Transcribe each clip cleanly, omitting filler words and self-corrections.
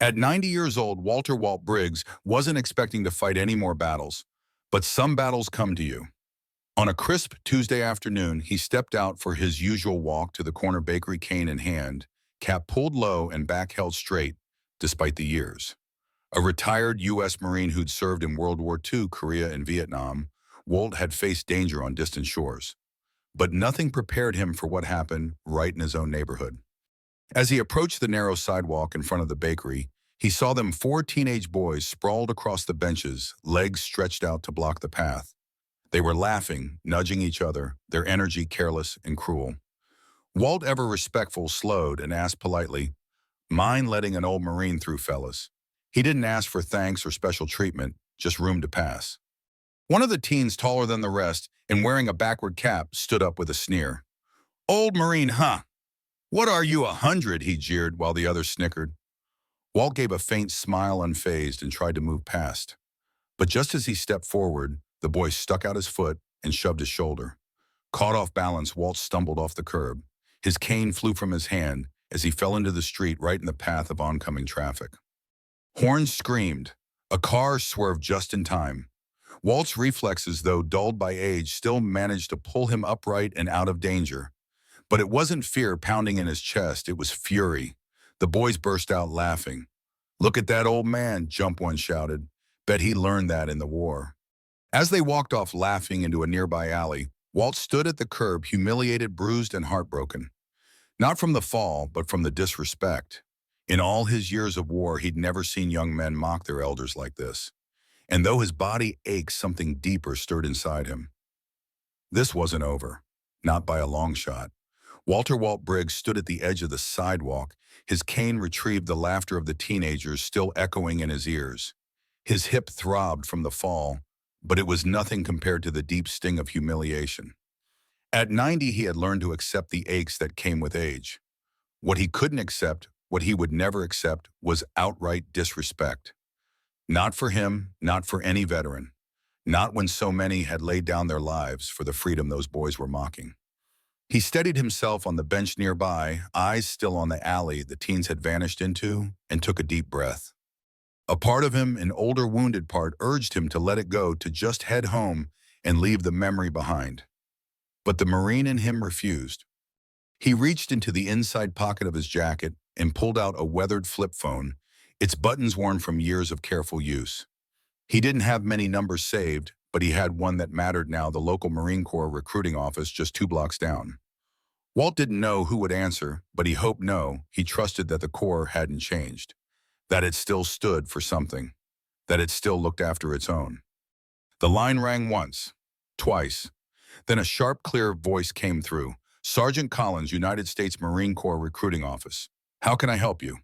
At 90 years old, Walt Briggs wasn't expecting to fight any more battles. But some battles come to you. On a crisp Tuesday afternoon, he stepped out for his usual walk to the corner bakery, cane in hand, cap pulled low and back held straight, despite the years. A retired U.S. Marine who'd served in World War II, Korea, and Vietnam, Walt had faced danger on distant shores. But nothing prepared him for what happened right in his own neighborhood. As he approached the narrow sidewalk in front of the bakery, he saw them four teenage boys sprawled across the benches, legs stretched out to block the path. They were laughing, nudging each other, their energy careless and cruel. Walt, ever respectful, slowed and asked politely, "Mind letting an old Marine through, fellas?" He didn't ask for thanks or special treatment, just room to pass. One of the teens, taller than the rest and wearing a backward cap, stood up with a sneer. "Old Marine, huh? What are you, 100?" he jeered while the others snickered. Walt gave a faint smile, unfazed, and tried to move past. But just as he stepped forward, the boy stuck out his foot and shoved his shoulder. Caught off balance, Walt stumbled off the curb. His cane flew from his hand as he fell into the street right in the path of oncoming traffic. Horns screamed. A car swerved just in time. Walt's reflexes, though dulled by age, still managed to pull him upright and out of danger. But it wasn't fear pounding in his chest, it was fury. The boys burst out laughing. "Look at that old man," Jump One shouted. "Bet he learned that in the war." As they walked off laughing into a nearby alley, Walt stood at the curb, humiliated, bruised, and heartbroken. Not from the fall, but from the disrespect. In all his years of war, he'd never seen young men mock their elders like this. And though his body ached, something deeper stirred inside him. This wasn't over. Not by a long shot. Walt Briggs stood at the edge of the sidewalk. His cane retrieved the laughter of the teenagers still echoing in his ears. His hip throbbed from the fall, but it was nothing compared to the deep sting of humiliation. At 90, he had learned to accept the aches that came with age. What he couldn't accept, what he would never accept, was outright disrespect. Not for him, not for any veteran. Not when so many had laid down their lives for the freedom those boys were mocking. He steadied himself on the bench nearby, eyes still on the alley the teens had vanished into, and took a deep breath. A part of him, an older wounded part, urged him to let it go, to just head home and leave the memory behind. But the Marine in him refused. He reached into the inside pocket of his jacket and pulled out a weathered flip phone, its buttons worn from years of careful use. He didn't have many numbers saved, but he had one that mattered now, the local Marine Corps recruiting office just 2 blocks down. Walt didn't know who would answer, but he hoped no. He trusted that the Corps hadn't changed, that it still stood for something, that it still looked after its own. The line rang once, twice. Then a sharp, clear voice came through. "Sergeant Collins, United States Marine Corps Recruiting Office. How can I help you?"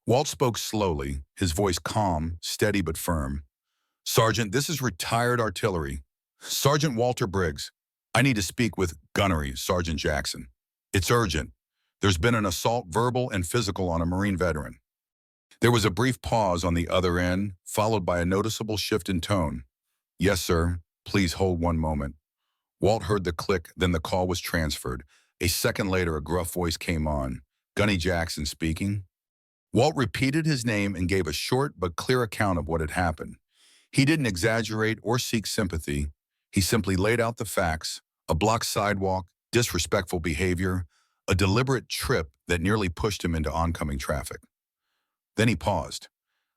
Walt spoke slowly, his voice calm, steady but firm. "Sergeant, this is retired artillery. Sergeant Walter Briggs. I need to speak with Gunnery, Sergeant Jackson. It's urgent. There's been an assault, verbal and physical, on a Marine veteran." There was a brief pause on the other end, followed by a noticeable shift in tone. "Yes, sir. Please hold one moment." Walt heard the click, then the call was transferred. A second later, a gruff voice came on. "Gunny Jackson speaking." Walt repeated his name and gave a short but clear account of what had happened. He didn't exaggerate or seek sympathy. He simply laid out the facts: a blocked sidewalk, disrespectful behavior, a deliberate trip that nearly pushed him into oncoming traffic. Then he paused.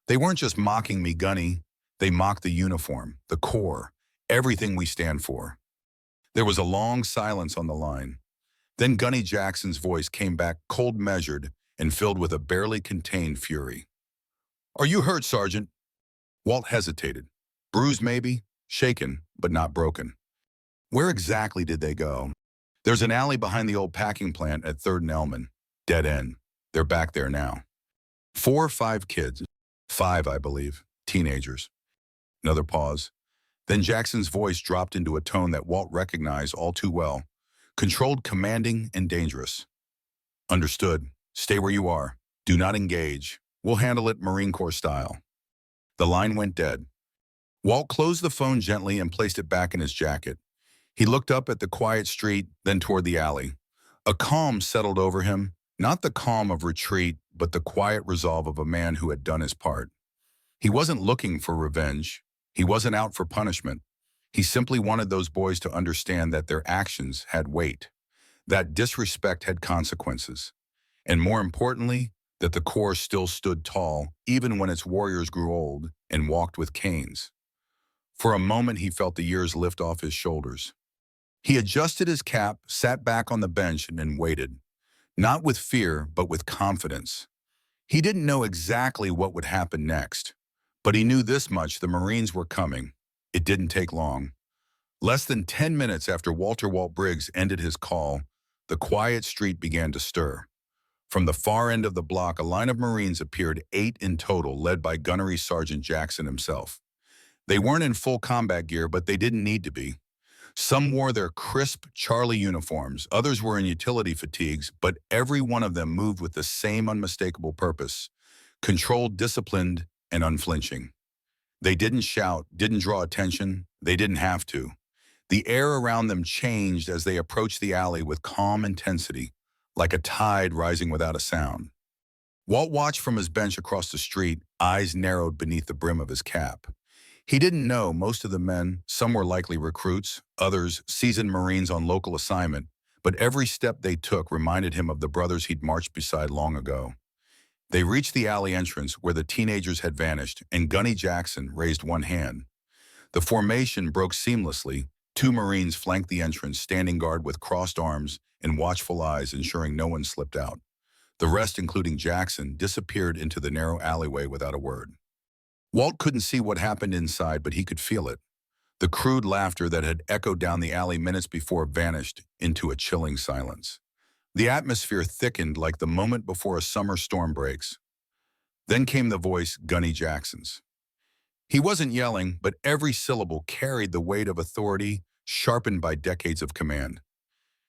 "They weren't just mocking me, Gunny. They mocked the uniform, the Corps, everything we stand for." There was a long silence on the line. Then Gunny Jackson's voice came back, cold, measured, and filled with a barely contained fury. "Are you hurt, Sergeant?" Walt hesitated. "Bruised, maybe. Shaken, but not broken." "Where exactly did they go?" "There's an alley behind the old packing plant at 3rd and Elman. Dead end. They're back there now. 4 or 5 kids. 5, I believe. Teenagers." Another pause. Then Jackson's voice dropped into a tone that Walt recognized all too well. Controlled, commanding, and dangerous. "Understood. Stay where you are. Do not engage. We'll handle it Marine Corps style." The line went dead. Walt closed the phone gently and placed it back in his jacket. He looked up at the quiet street, then toward the alley. A calm settled over him, Not the calm of retreat, but the quiet resolve of a man who had done his part. He wasn't looking for revenge. He wasn't out for punishment. He simply wanted those boys to understand that their actions had weight, that disrespect had consequences, and more importantly, that the Corps still stood tall even when its warriors grew old and walked with canes. For a moment, he felt the years lift off his shoulders. He adjusted his cap, sat back on the bench, and waited, not with fear, but with confidence. He didn't know exactly what would happen next, but he knew this much: the Marines were coming. It didn't take long. Less than 10 minutes after Walt Briggs ended his call, the quiet street began to stir. From the far end of the block, a line of Marines appeared, 8 in total, led by Gunnery Sergeant Jackson himself. They weren't in full combat gear, but they didn't need to be. Some wore their crisp Charlie uniforms, others were in utility fatigues, but every one of them moved with the same unmistakable purpose: controlled, disciplined, and unflinching. They didn't shout, didn't draw attention, they didn't have to. The air around them changed as they approached the alley with calm intensity, like a tide rising without a sound. Walt watched from his bench across the street, eyes narrowed beneath the brim of his cap. He didn't know most of the men. Some were likely recruits, others seasoned Marines on local assignment, but every step they took reminded him of the brothers he'd marched beside long ago. They reached the alley entrance where the teenagers had vanished, and Gunny Jackson raised one hand. The formation broke seamlessly. 2 Marines flanked the entrance, standing guard with crossed arms and watchful eyes, ensuring no one slipped out. The rest, including Jackson, disappeared into the narrow alleyway without a word. Walt couldn't see what happened inside, but he could feel it. The crude laughter that had echoed down the alley minutes before vanished into a chilling silence. The atmosphere thickened like the moment before a summer storm breaks. Then came the voice, Gunny Jackson's. He wasn't yelling, but every syllable carried the weight of authority, sharpened by decades of command.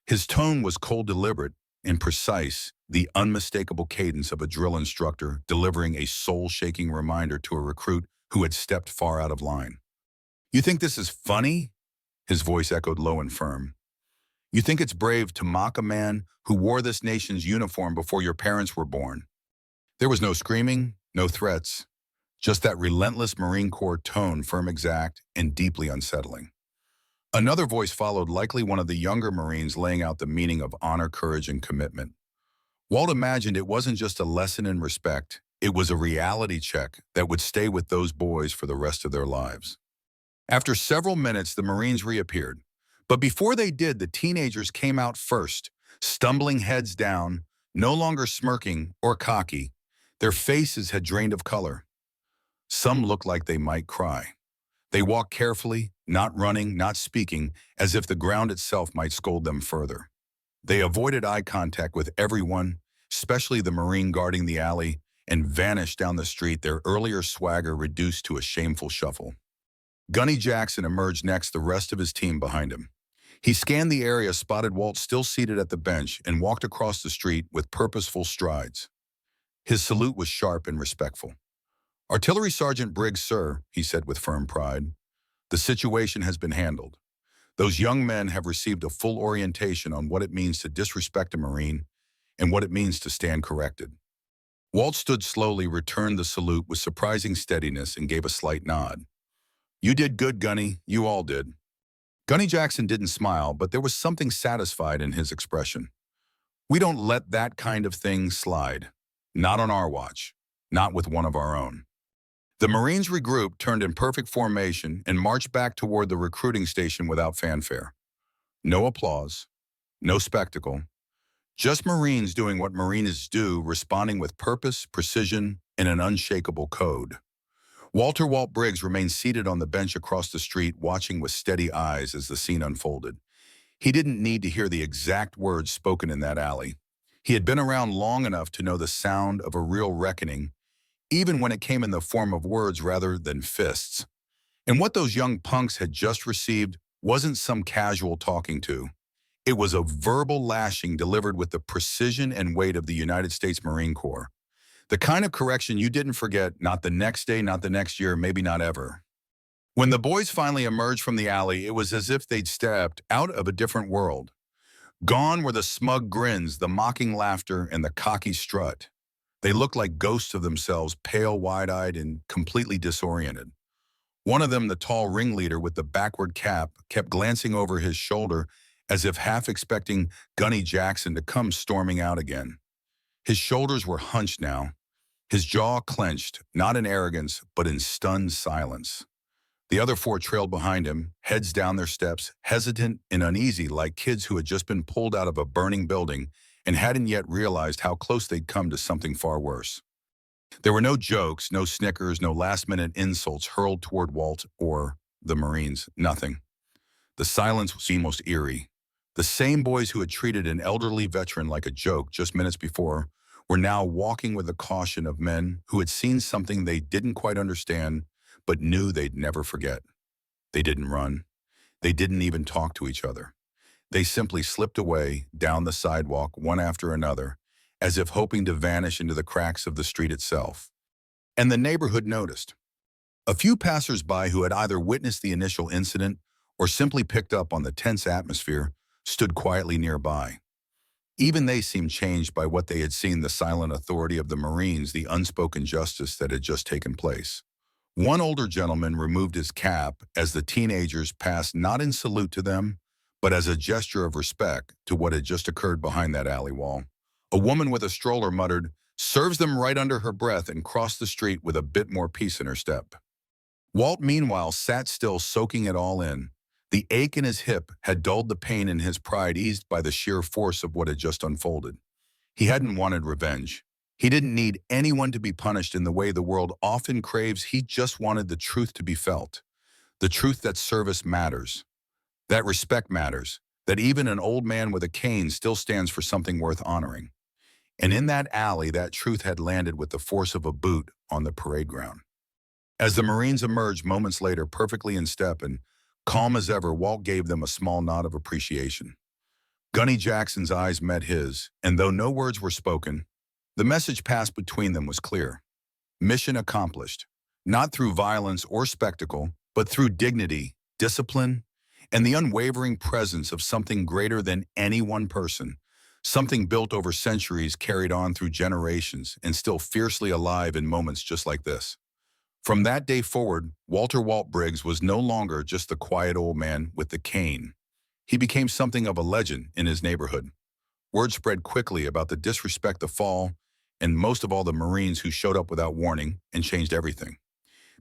His tone was cold, deliberate, and precise, the unmistakable cadence of a drill instructor delivering a soul-shaking reminder to a recruit who had stepped far out of line. "You think this is funny?" His voice echoed low and firm. "You think it's brave to mock a man who wore this nation's uniform before your parents were born?" There was no screaming, no threats, just that relentless Marine Corps tone, firm, exact, and deeply unsettling. Another voice followed, likely one of the younger Marines, laying out the meaning of honor, courage, and commitment. Walt imagined it wasn't just a lesson in respect, it was a reality check that would stay with those boys for the rest of their lives. After several minutes, the Marines reappeared. But before they did, the teenagers came out first, stumbling heads down, no longer smirking or cocky. Their faces had drained of color. Some looked like they might cry. They walked carefully, not running, not speaking, as if the ground itself might scold them further. They avoided eye contact with everyone, especially the Marine guarding the alley, and vanished down the street, their earlier swagger reduced to a shameful shuffle. Gunny Jackson emerged next, the rest of his team behind him. He scanned the area, spotted Walt still seated at the bench, and walked across the street with purposeful strides. His salute was sharp and respectful. "Artillery Sergeant Briggs, sir," he said with firm pride. "The situation has been handled. Those young men have received a full orientation on what it means to disrespect a Marine and what it means to stand corrected." Walt stood slowly, returned the salute with surprising steadiness, and gave a slight nod. "You did good, Gunny. You all did." Gunny Jackson didn't smile, but there was something satisfied in his expression. "We don't let that kind of thing slide. Not on our watch. Not with one of our own." The Marines regrouped, turned in perfect formation, and marched back toward the recruiting station without fanfare. No applause, no spectacle, just Marines doing what Marines do, responding with purpose, precision, and an unshakable code. Walt Briggs remained seated on the bench across the street, watching with steady eyes as the scene unfolded. He didn't need to hear the exact words spoken in that alley. He had been around long enough to know the sound of a real reckoning, even when it came in the form of words rather than fists. And what those young punks had just received wasn't some casual talking to. It was a verbal lashing delivered with the precision and weight of the United States Marine Corps. The kind of correction you didn't forget, not the next day, not the next year, maybe not ever. When the boys finally emerged from the alley, it was as if they'd stepped out of a different world. Gone were the smug grins, the mocking laughter, and the cocky strut. They looked like ghosts of themselves, pale, wide-eyed, and completely disoriented. One of them, the tall ringleader with the backward cap, kept glancing over his shoulder as if half expecting Gunny Jackson to come storming out again. His shoulders were hunched now, his jaw clenched, not in arrogance, but in stunned silence. The other four trailed behind him, heads down their steps, hesitant and uneasy like kids who had just been pulled out of a burning building and hadn't yet realized how close they'd come to something far worse. There were no jokes, no snickers, no last-minute insults hurled toward Walt or the Marines, nothing. The silence was almost eerie. The same boys who had treated an elderly veteran like a joke just minutes before were now walking with the caution of men who had seen something they didn't quite understand but knew they'd never forget. They didn't run. They didn't even talk to each other. They simply slipped away down the sidewalk one after another, as if hoping to vanish into the cracks of the street itself. And the neighborhood noticed. A few passers-by who had either witnessed the initial incident or simply picked up on the tense atmosphere stood quietly nearby. Even they seemed changed by what they had seen, the silent authority of the Marines, the unspoken justice that had just taken place. One older gentleman removed his cap as the teenagers passed, not in salute to them, but as a gesture of respect to what had just occurred behind that alley wall. A woman with a stroller muttered, "Serves them," right under her breath, and crossed the street with a bit more peace in her step. Walt, meanwhile, sat still, soaking it all in. The ache in his hip had dulled the pain in his pride, eased by the sheer force of what had just unfolded. He hadn't wanted revenge. He didn't need anyone to be punished in the way the world often craves. He just wanted the truth to be felt. The truth that service matters, that respect matters, that even an old man with a cane still stands for something worth honoring. And in that alley, that truth had landed with the force of a boot on the parade ground. As the Marines emerged moments later, perfectly in step and calm as ever, Walt gave them a small nod of appreciation. Gunny Jackson's eyes met his, and though no words were spoken, the message passed between them was clear. Mission accomplished, not through violence or spectacle, but through dignity, discipline, and the unwavering presence of something greater than any one person, something built over centuries, carried on through generations, and still fiercely alive in moments just like this. From that day forward, Walt Briggs was no longer just the quiet old man with the cane. He became something of a legend in his neighborhood. Word spread quickly about the disrespect, the fall, and most of all the Marines who showed up without warning and changed everything.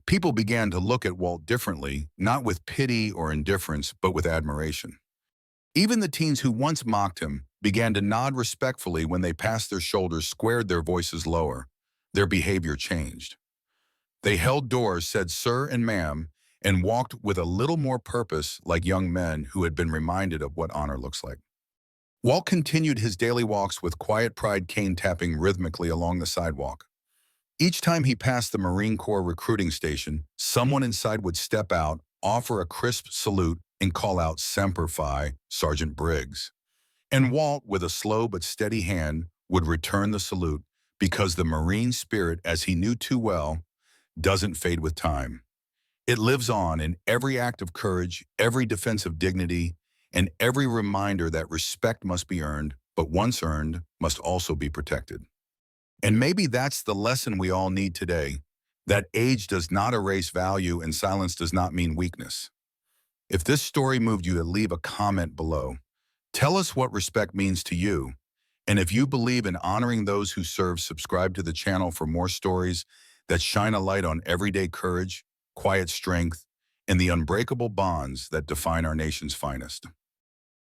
People began to look at Walt differently, not with pity or indifference, but with admiration. Even the teens who once mocked him began to nod respectfully when they passed their shoulders, squared their voices lower. Their behavior changed. They held doors, said sir and ma'am, and walked with a little more purpose, like young men who had been reminded of what honor looks like. Walt continued his daily walks with quiet pride, cane tapping rhythmically along the sidewalk. Each time he passed the Marine Corps recruiting station, someone inside would step out, offer a crisp salute, and call out "Semper Fi, Sergeant Briggs." And Walt, with a slow but steady hand, would return the salute, because the Marine spirit, as he knew too well, doesn't fade with time. It lives on in every act of courage, every defense of dignity, and every reminder that respect must be earned, but once earned, must also be protected. And maybe that's the lesson we all need today, that age does not erase value and silence does not mean weakness. If this story moved you, to leave a comment below. Tell us what respect means to you. And if you believe in honoring those who serve, subscribe to the channel for more stories that shine a light on everyday courage, quiet strength, and the unbreakable bonds that define our nation's finest.